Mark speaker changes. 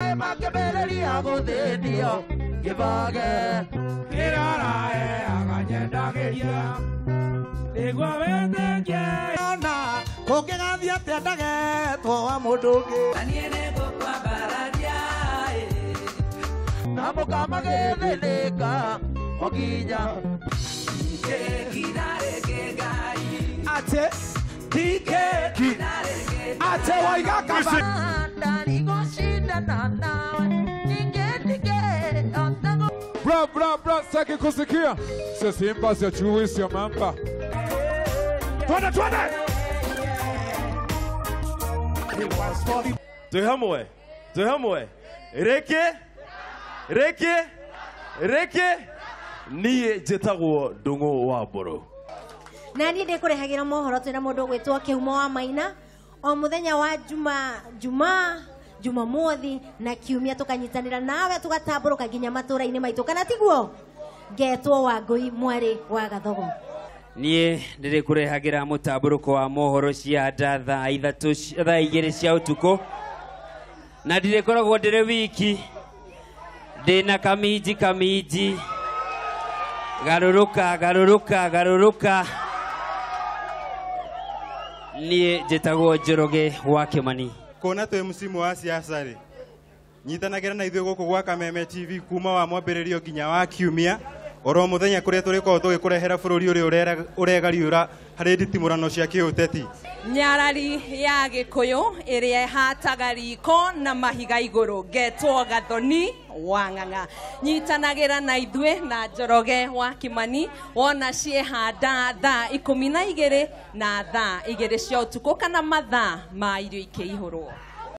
Speaker 1: Mage makebereria guthinio gibage kirara aganyendageria igwa weteke ona kungigathia atia ndagetwo wa mundu ungi aniene gukwa bararia na mukama githinika okinya kinare kegai ate dike kinare ate waiga kaba ndani goshinda na
Speaker 2: Bra, saki kusikia. Sisi imba sio chui sio mamba. Twende.
Speaker 3: Tuhamwe. Reke. Niye jetagwo Ndungu wa Mburu.
Speaker 4: Nani ndikurehagira mohoro twina mundu gwitwo Kihumo wa Maina o muthenya wa Jumamothi na Kiumia tukanyitanira nawe tugatamburuka nginya matura-ini maitu kana tiguo ngetwo Wangui Mwari wa Gathogo.
Speaker 5: Nie ndiri kurehagira mutamburuko wa mohoro cia thaa 2 cia utuku na ndiri koragwo ndiri wiki ndina kamiji garuruka nie jetagwo Njoroge wa Kimani.
Speaker 6: Kona twe musimu wa siasa ri nyitanagira na ithuĩ gũkũ gwa Kameme TV kuma wa mwambĩrĩrio nginya wa Kiumia oro muthenya kuria turikorwo tugikurehera bũrũri ũrĩa ũregariũra harĩ nditimũrano cia kĩũteti.
Speaker 7: Nyarari ya Gĩkũyũ ĩrĩa ĩhataga riko na mahiga igũrũ ngetwo Gathoni wa Ng'ang'a nyitanagira na ithuĩ na Njoroge wa Kimani wona ciehanda thaa 12 na thaa 2 cia ũtukũ kana mathaa ma irio ikĩihũrwo.